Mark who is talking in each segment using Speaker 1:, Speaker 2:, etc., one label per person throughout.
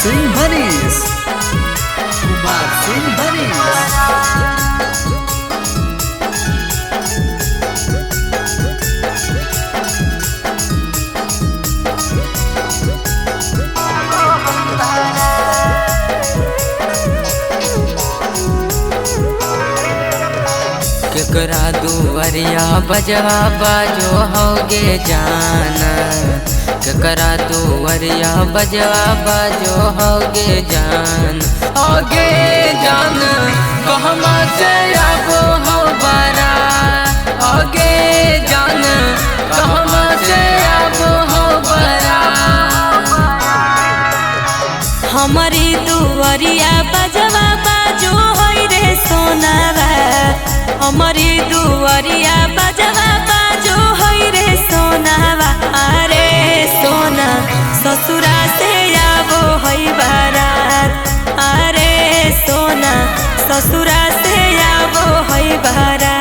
Speaker 1: सिंह भरीस, कुमार सिंह भरीस।
Speaker 2: केकरा दुवरिया बजवा बाजो होगे जाना, केकरा दुवरिया बजवा बाजो होगे जान, होगे जान कहमा से आबो हो बारा, होगे जान कहमा से आबो हो बारा।
Speaker 3: हमारी दुवरिया बजवा बाजो होई रे सोनावा, हमारी दुवरिया बजवा बाजो होई रे सोनावा। अरे सोना ससुरा से आबो होई बारात, अरे सोना ससुरा से आबो होई बारात।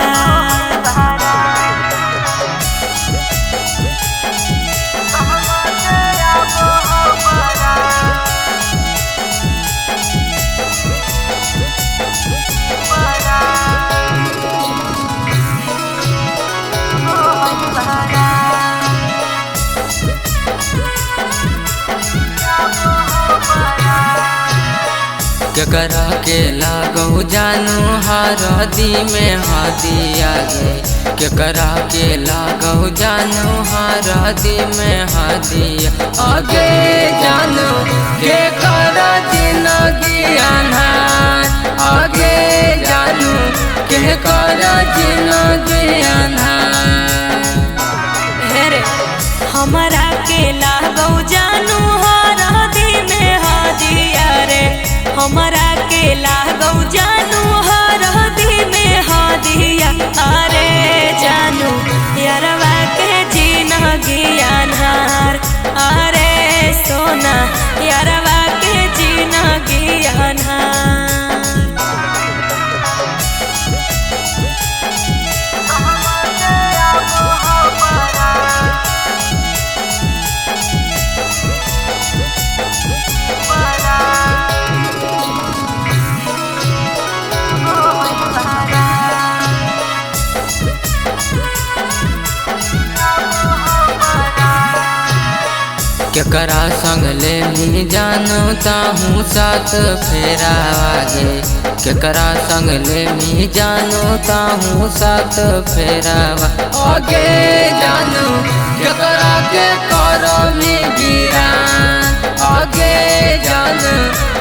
Speaker 2: केकरा के लागो जानू हरदी में हादी आगे, केकरा के लागो जानू हरदी में हादी आगे, जानू के करा जिंदगी अनहार, आगे जानू के करा जिंदगी अनहार।
Speaker 3: हेरे हमारा के लागो जानू हरदी में हादिया रे, हमारा के लागो जानू हरदी में हादिया। अरे जानू यारवा के जिंदगी अनहार, अरे सोना यारवा के जिंदगी अनहार।
Speaker 2: केकरा संग ले मी जानू ताहूँ साथ फेरा आगे, केकरा संग ले मी जानू ताहूँ साथ फेरा आगे, जानू केकरा के करो मी वीरान, आगे जानू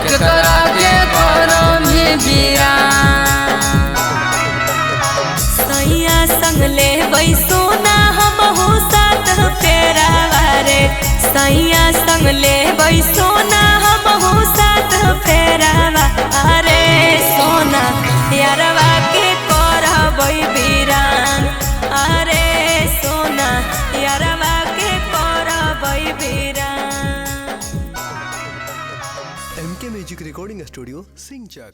Speaker 2: केकरा के करो मी वीरान।
Speaker 3: सैया संग ले वही सोना हमहू साथ फेरा रे, सैया संग ले वही सोना हमहू साथ फेरावा। अरे सोना यारवा के करबई वीरान, अरे सोना यारवा के करबई वीरान।
Speaker 1: MK music recording studio Singhchak.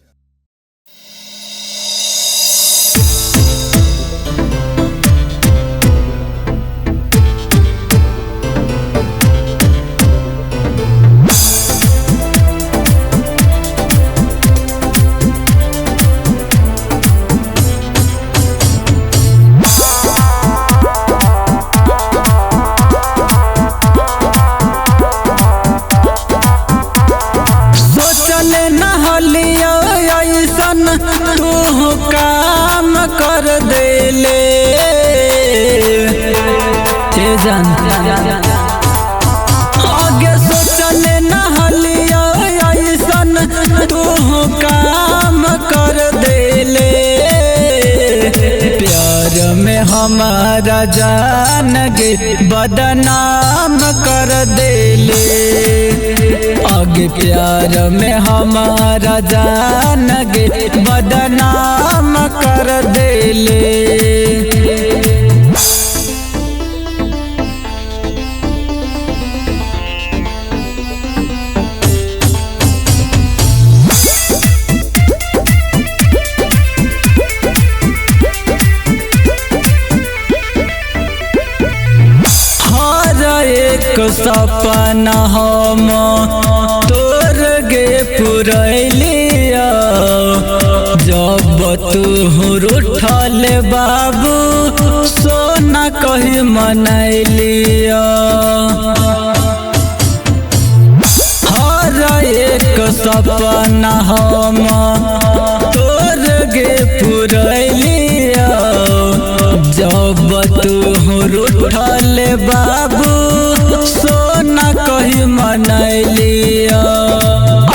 Speaker 4: तू काम कर देले जान, आगे सोचले नहलिया ऐसन तू काम कर देले, प्यार में हमारा जान गे बदनाम कर देले, आगे प्यार में हमारा जान गे बदनाम कर देले। सपना हम तोर तू रूठल बाबू सोना कही मनैलिया हर एक सपना हम तोर गे पुरैलिया जब तू रूठल बाबू सोना कही मनैलिया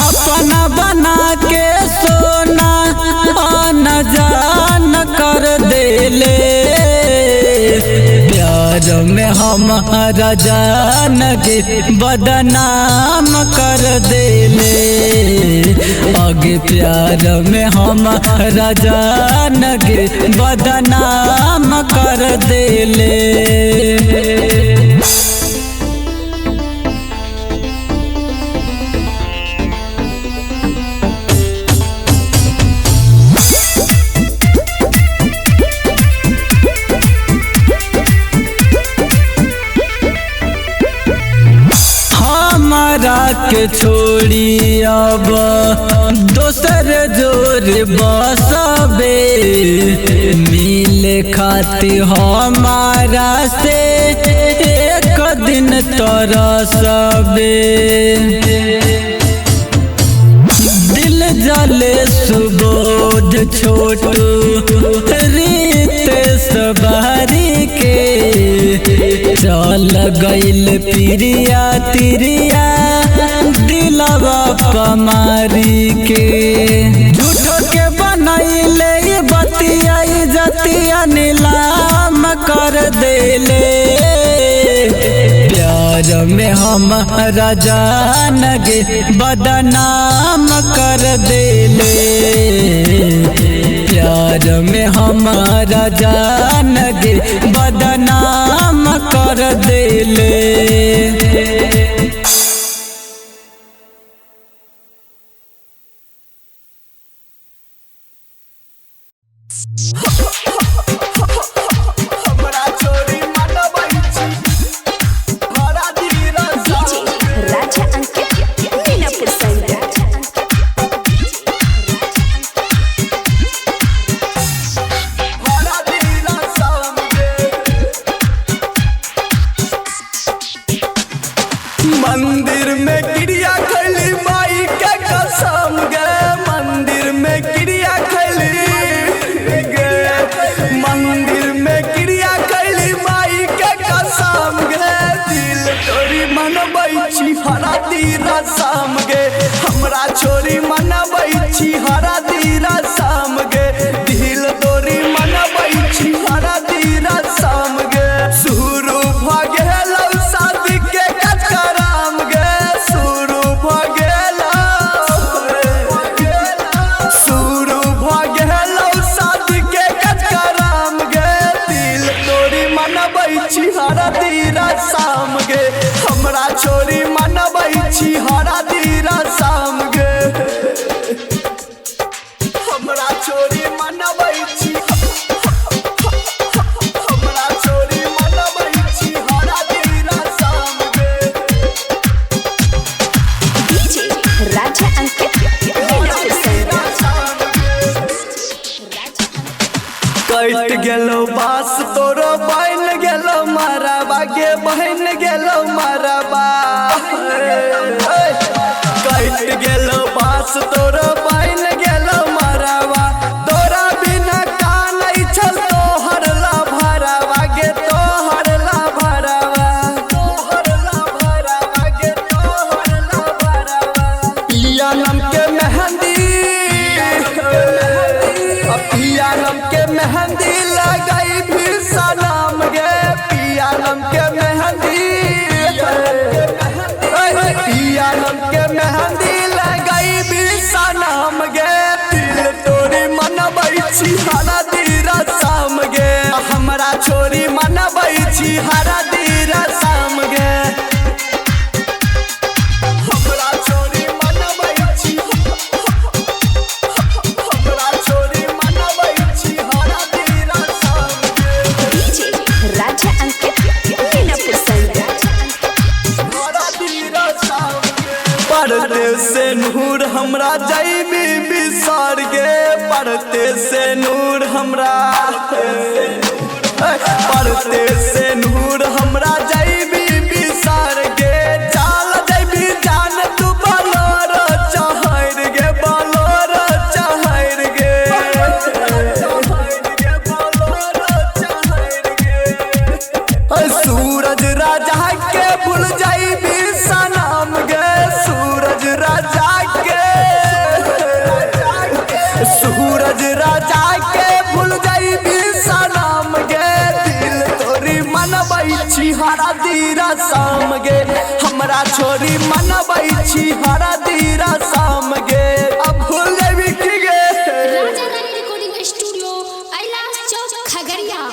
Speaker 4: अपना बना के सोना आना जान कर देले प्यार में हमारा जान के बदनाम कर देले आगे प्यार में हमारा जान के बदनाम कर देले। हमारा के छोड़ी अब दोसर जोर बसबे मिले खातिर हमारा से एक दिन तरसबे दिल जले सुबोध छोटू रीत सवारी के चल गइल पिरिया तिरिया दिलवा पमारी के झूठो के बनैले बतिया जतिया नीलाम कर देले प्यार में हमारा जान गे बदनाम कर देले प्यार में हमारा जान गे बदनाम कर देले।
Speaker 5: मंदिर में गिरिया खैली माई के कसम गे मंदिर में गिरिया खैली गे मंदिर में गिरिया खैली माई के कसम गे दिल तोरी मनबै छी हरा दीरा शाम गे हमरा छोरी मनबै छी हरा दीरा शाम गे दिल तोरी मनबै छी हरा दीरा शाम गे शुरू भ गेल शादी के कचकराम गे शुरू भ गेल शादी के कचकराम गे दिल तोरी मनबै छी हरा दीरा शाम गे हमरा छोरी मनबै छी हरा दीरा शाम गे हमरा छोरी मनबै छी हमरा छोरी मनबै छी हरा दीरा शाम गे
Speaker 3: डीजे राजा अंकित
Speaker 5: कट गेलो बास तोरो बन गेलो मरबा गे बहन गेलो मरबा कट गेलो बास तोरो बन गेलो मरबा तोरा बिना कानै छल तोहर ला भरबा गे तोहर ला भरबा तोहर ला भरबा गे तोहर ला भरबा पिया नाम के मेहंदी पिया नाम के मेहंदी लगाई भी सलाम गे पिया नाम के मेहंदी पिया नाम के मेहंदी लगाई भी सलाम गे दिल तोरी मनबै छी हरा दीरा शाम गे हमरा छोरी मनबै छी हरा दीरा शाम गे हमरा छोरी मनबै छी हमरा छोरी मनबै छी हरा दीरा शाम गे
Speaker 3: डीजे राजा अंकित
Speaker 5: हरा दीरा शाम गे पढ़ते से नूर हमरा जैबी बिसार गे पढ़ते से नूर हमरा पढ़ते से नूर हमरा जैबी बिसार गे चाल जैबी जान तू बलोर चहर गे बलोर चहर गे सूरज राजा के भूल जैबी सनम गे सूरज राजा के सूरज राजा के भूल जैबी सनम गे दिल तोरी मनबै छी हरा दीरा शाम गे हमरा छोरी मनबै छी हरा दीरा शाम गे अब भूल जैबी की गे
Speaker 6: राजा रानी रिकॉर्डिंग स्टूडियो कैलाश चौक खगड़िया।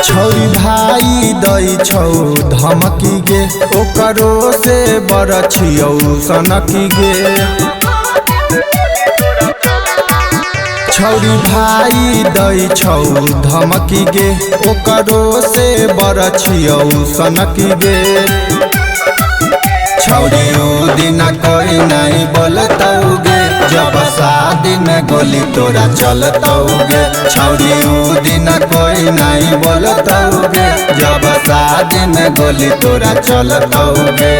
Speaker 7: छौरी भाई दै छौ धमकी गे ओकरो से बड़ छियौ सनकी गे छौरी भाई दै छौ धमकी गे ओकरो से बड़ छियौ सनकी गे छौरी उ दिन कोई नहीं बोलतौ गे जब शादी में गोली तोरा चलतौ गे छौरी उ दिन कोई नहीं बोलतौ गे जब शादी में गोली तोरा चलतौ गे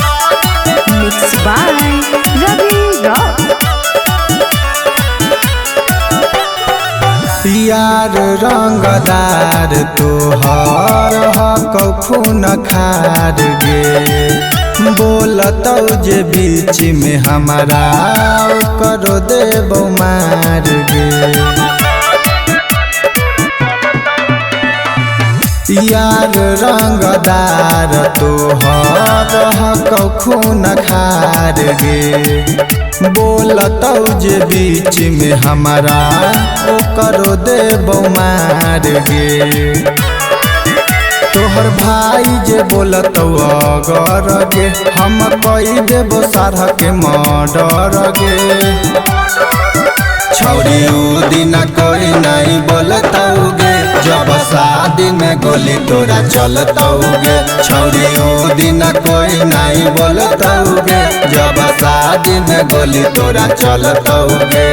Speaker 3: Mixed by Ravi Rock.
Speaker 7: यार रंगदार तोहर हकौ खून खार गे बोलतौ जे बीच में हमारा करो देबौ मार गे यार रंगदार तोहर हकौ खून खार गे बोलतौ जे बीच में हमारा करो देबौ मार गे तोहर भाई जे बोलतौ अगर गे हम कई देबो सारा के मर्डर गे छौरी उ दिन कोई नहीं बोलतौ गे जब शादी में गोली तोरा चलतौ गे छौरी उ दिन कोई नहीं बोलतौ गे जब शादी में गोली तोरा चलतौ गे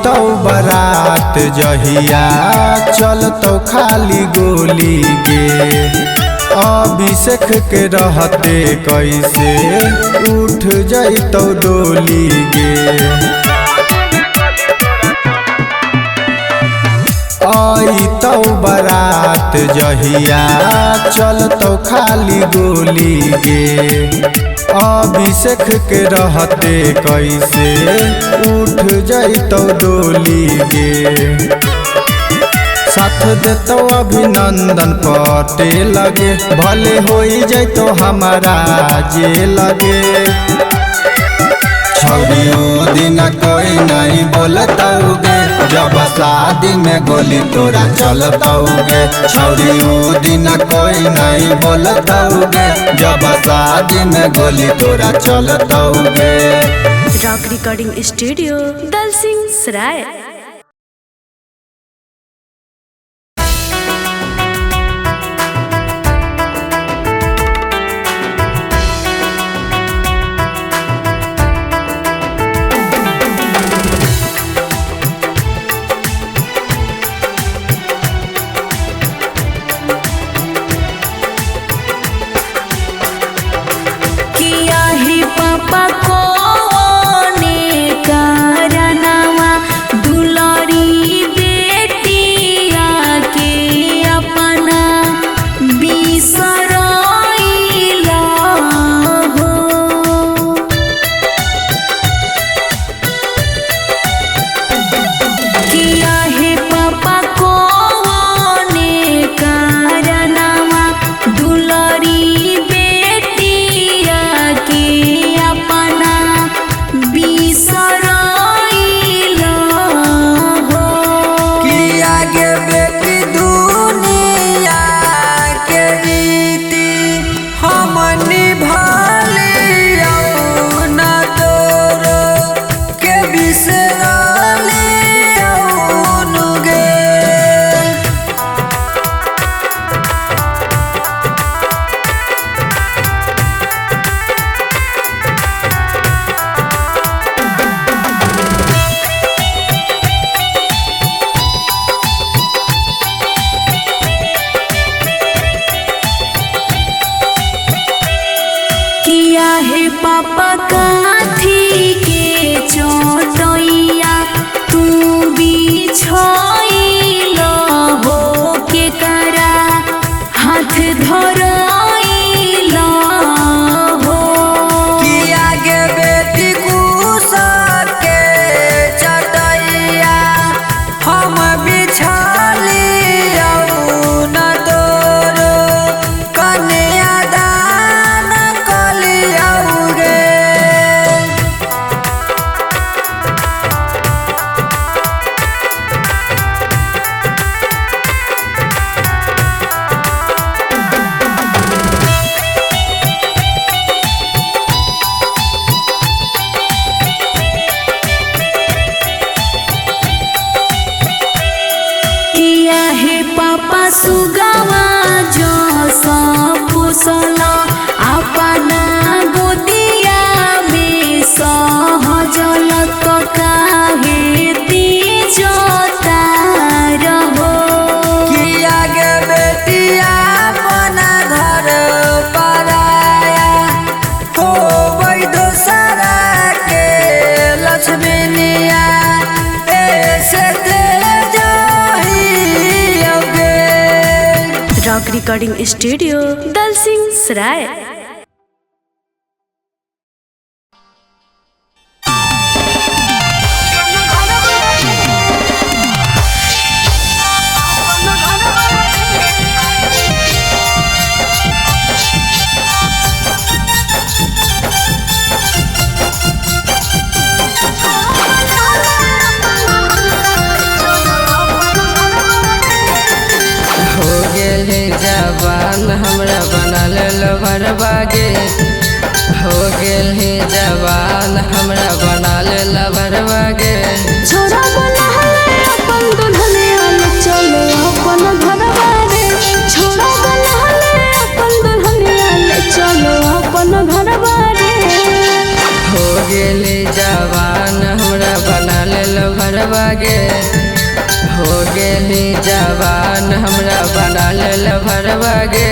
Speaker 7: तौ बारात जहिया चलतौ खाली गोली गे अभिषेक के रहते कैसे उठ जैतौ डोली गे तौ बारात जहिया चलतौ खाली गोली गे अभिषेक के रहते कैसे उठ जैतौ डोली गे साथ देतौ अभिनंदन पटेल गे भले होई जैतौ हमारा जेल गे छौरी उ दिन कोई नहीं बोलतौ गे जब शादी में गोली तोरा चलतौ गे छौरी उ दिन कोई नहीं बोलतौ गे जब शादी में गोली तोरा चलतौ गे।
Speaker 3: रॉक रिकॉर्डिंग स्टूडियो दलसिंह सराय।
Speaker 8: किया ही पापा को ने कारनामा दुलारी बेटिया के अपना बिसराइला हो किया है पापा को ने कारनामा दुलारी पापा काथी के चोटैया तू बिछैला हो के करा हाथ धरैला हो
Speaker 2: कि आगे बेटी कुसा के चटैया हम बिछालियौ न तोरो कन्या दान कलियौ गे।
Speaker 8: किया हे पापा सुगावा जो पोसला अपना गोदिया में सहजल तो काहे तीजता रहो
Speaker 2: कि आगे बेटिया अपना घर पराया हो वैधो सारा के लक्ष्मीनिया ऐसे दे जाहियोगे।
Speaker 3: रॉक रिकॉर्डिंग स्टूडियो दलसिंह सराय।
Speaker 2: हो गेल जवान हमरा बना लेल भरबागे हो गेल जवान हमरा बना लेल भरबागे
Speaker 8: छोरा बना है अपन दुल्हनिया ले चलो अपन घरवा रे छोरा बना है अपन दुल्हनिया ले चलो अपन घरवा रे
Speaker 2: हो गेल जवान हमरा बना लेल भरबागे हो गेल जवान हमरा बना लेल भरबागे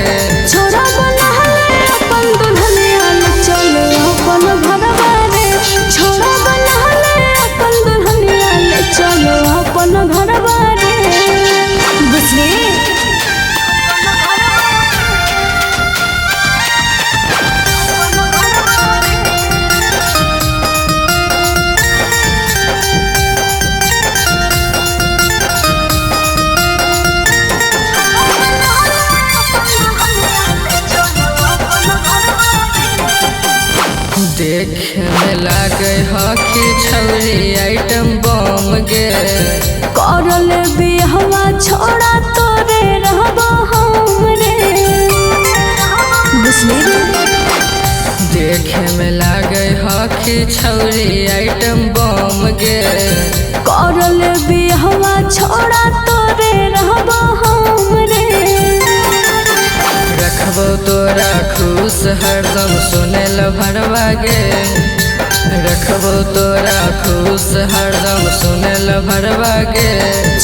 Speaker 8: छोरा बना है अपन दुल्हनिया ले चलो अपन घरवा रे छोरा बना है अपन दुल्हनिया ले चलो अपन घरवा रे बुझली
Speaker 2: देखे में लागे हकी छौरी आइटम बम गे
Speaker 8: करल बिहवा छोड़ा तोरे रहबो हम रे बुझली
Speaker 2: देखे में लागे हकी छौरी आइटम बम गे
Speaker 8: करल बिहवा छोड़ा तोरे रहबो हम रे
Speaker 2: रखबो तोरा खुश हरदम सुनेल भरबागे रखबो तोरा खुश हरदम सुनेल भरबागे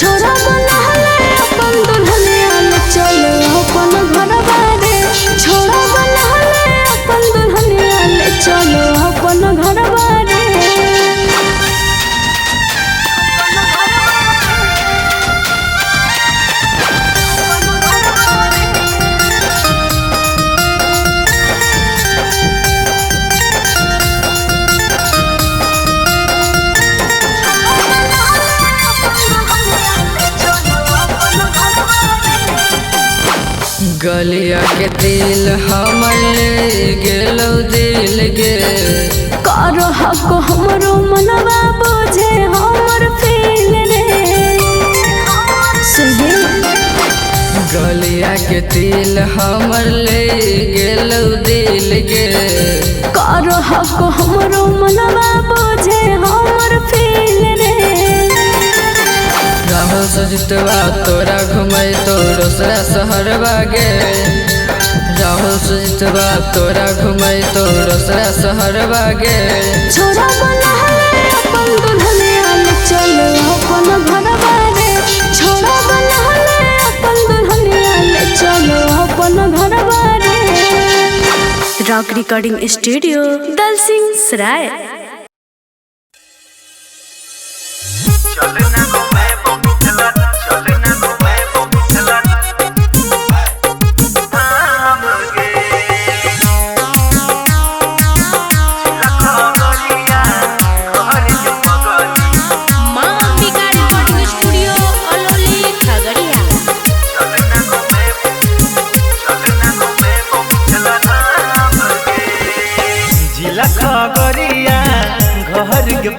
Speaker 8: छोरा बना है अपन दुल्हनिया ले चलो अपन घरवा रे छोरा बना है अपन दुल्हनिया ले चलो अपन घरवा रे
Speaker 2: गलिया के दिल हमर ले गेलो दिल गे
Speaker 8: कर हक हमरो मनवा बोझे हमर फील रे सुने
Speaker 2: गलिया के दिल हमर ले गेलो दिल गे
Speaker 8: कर हक हमरो मनवा बोझे हमर फील रे
Speaker 2: राहो सजितवा तोरा घुमाई तो दोसरा शहर बागे राहो सजितवा तोरा घुमाई तो दोसरा शहर बागे
Speaker 8: छोरा बना है अपन दुल्हनिया ले चलो अपन घरवा रे छोरा बना है अपन दुल्हनिया ले चलो अपन घरवा रे
Speaker 3: रॉक रिकॉर्डिंग स्टूडियो दलसिंह सराय।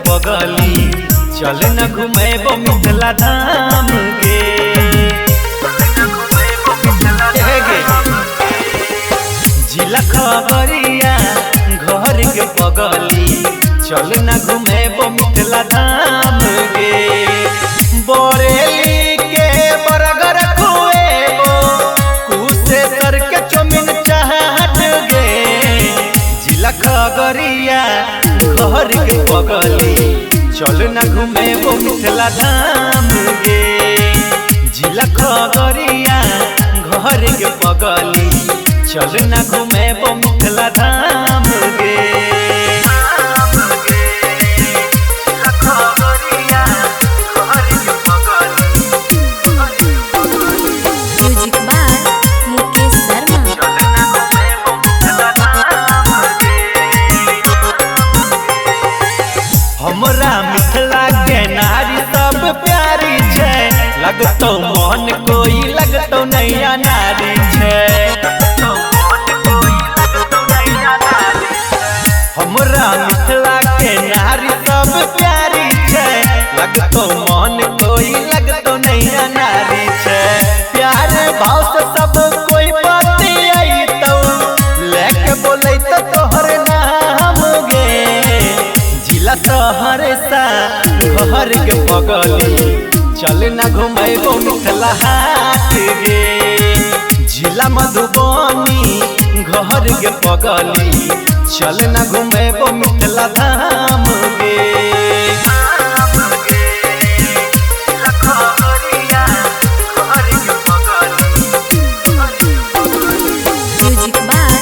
Speaker 9: पगली चल न घुमेबो मिथिला धाम गे जिला खबरिया घर के पगली चल न घुमेबो मिथिला धाम गे बोरेली के बरगर खुएबो कुसे तर के चौमिन चाहत गे जिला खबरिया घर के पगली चल न घुमेबो मिथिला धाम गे जिला खगरिया घर के पगली चल न घुमेबो मिथिला धाम गे
Speaker 3: म्यूजिक बाय मुकेश शर्मा।
Speaker 9: हमरा मिथिला के नारी सब प्यारी छे लगतो मन कोई लगतो नैया नारी छे हमरा मिथिला के नारी सब प्यारी छे लगतो मन कोई लगतो नैया नारी छे प्यार भाव से सब कोई पति आई तो लेके बोले तो तोहर नाम गे जिला शहर सा घर के पगली चल न घुमेबो मिथिला हाट गे जिला मधुबनी घर के पगली चल न घुमेबो मिथिला धाम गे
Speaker 3: म्यूजिक बाय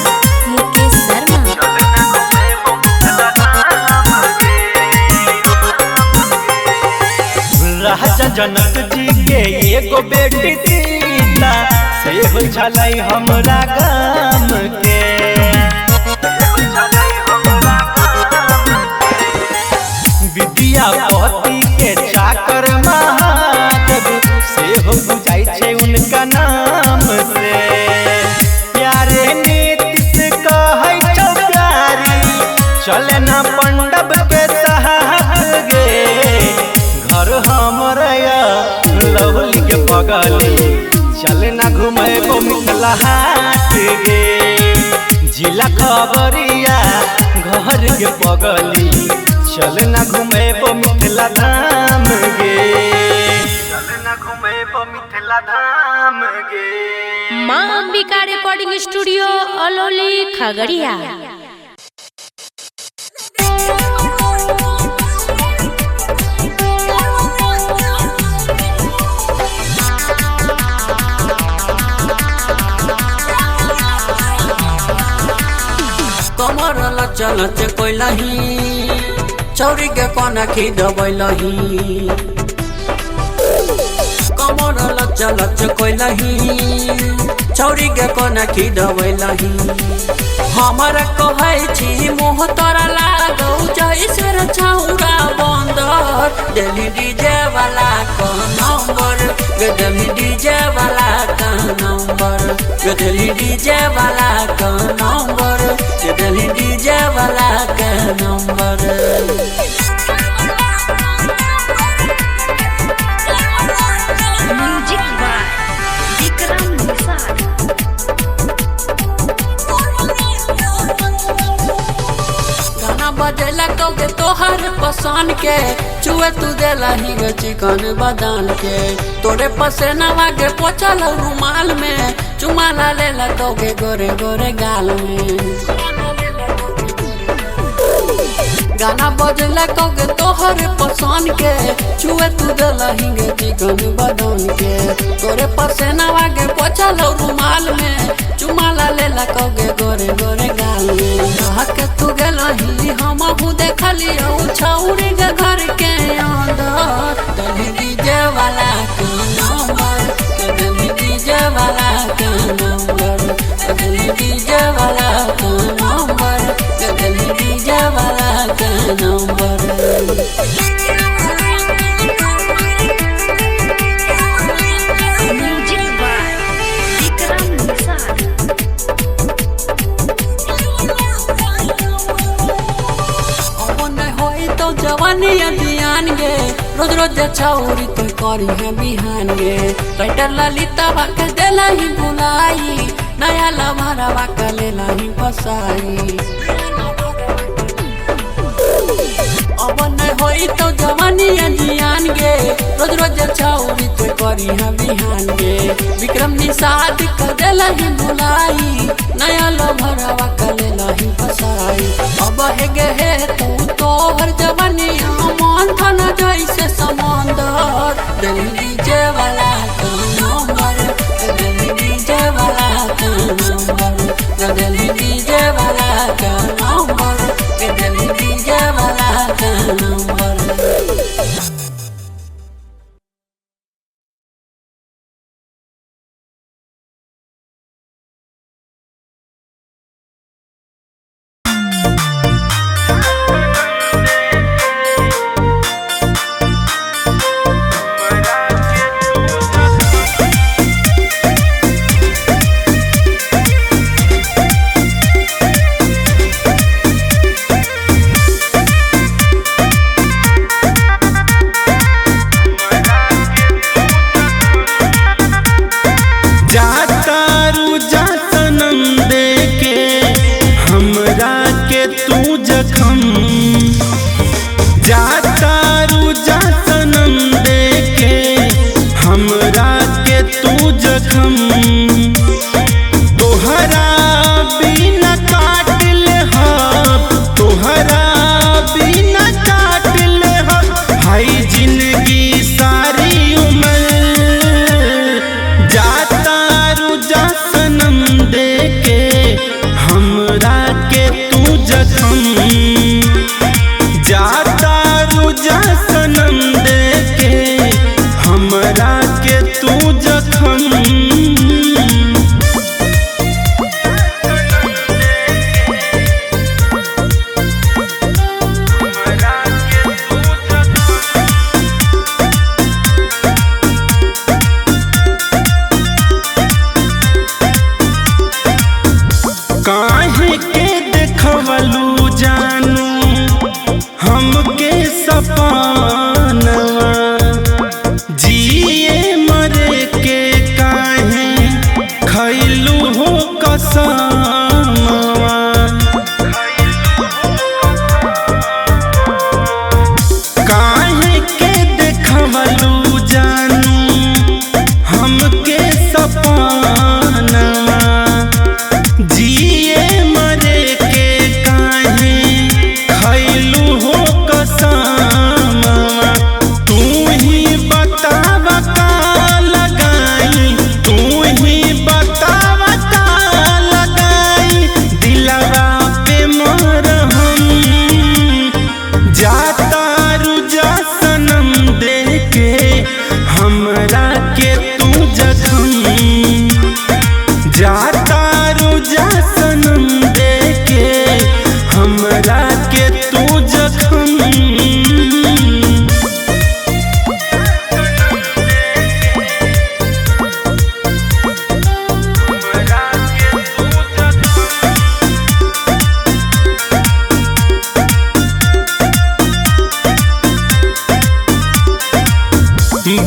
Speaker 3: मुकेश शर्मा।
Speaker 9: राजा जनक जी के एगो बेटी सीता से हो छलै हमरा गाम के विद्यापति के चाकर महादेव से हो बुझाई छे उनका नाम से प्यारे नीतिश कहै छौ प्यारी चले ना पंडब के साथ गे घर हमर लवली के पगली चल न घुमेबो मिथिला हाट गे जिला खबरिया घर के पगली चल न घुमेबो मिथिला धाम गे चल न घुमेबो मिथिला धाम गे।
Speaker 6: माँ अंबिका रिकॉर्डिंग स्टूडियो अलौली खगड़िया।
Speaker 2: कमर लचल कोइलही चौरी के कोना खिदबैलही कमर लचल कोइलही चौरी के कोना खिदबैलही हमर कहै छी मोह तोरा लागौ जैसे छौरा बंदर दिल्ली डीजे वाला का नंबर दिल्ली डीजे वाला का नंबर दिल्ली डीजे वाला का नंबर दिल्ली डीजे वाला का नंबर।
Speaker 3: Music by Vikram Nishad.
Speaker 2: गाना बजेला कौगे तोहर पसंद के चुए तू देला ही गे चिकन बदान के तोरे पसेना के पोछल रुमाल में चुमाला लेला कौगे गोरे गोरे गाल में गाना बजला कौगे तोहर पसंद के चुए तू देला ही गे चिकन बदान के तोरे पसेना के पोछल रुमाल में चुमाला लेला कौगे गोरे गोरे गाल में नहीं हम देखली छौरी के घर के अंदर डीजे वाला के नंबर डीजे वाला के नंबर डीजे वाला के नंबर डीजे वाला के नंबर जवानी अभियान गे रोज रोज छौरी तो करी है बिहान गे राइटर ललिता के देला ही बुलाई नया लभरवा के लेला ही फसाई अब नहीं होई तो जवानी अभियान गे रोज रोज छौरी तो करी है बिहान गे विक्रम निषाद के देला ही बुलाई नया लभरवा के लेला ही फसाई अब हेगे हे तो हर जवानी मन थन जैसे समंदर डीजे वाला का नंबर डीजे वाला का नंबर डीजे वाला का नंबर डीजे वाला का नंबर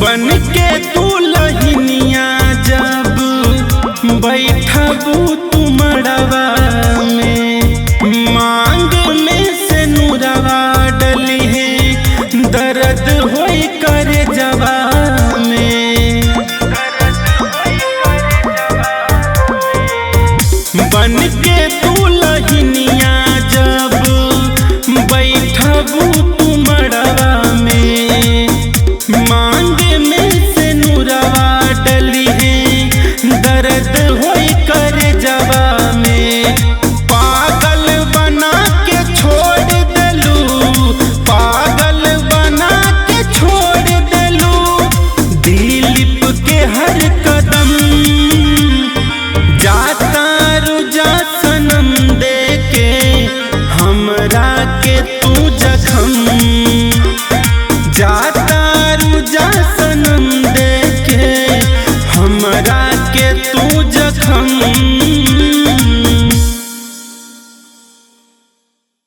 Speaker 10: बन के दुल्हनिया जब बैठबू तुमड़वा में मांग में से नूरवा डली है दर्द होई कर जवा में बन के दुल्हनिया जब बैठबू तुमड़वा में मांग में से नूरवा डली है दर्द होई कर जवा में पागल बना के छोड़ हर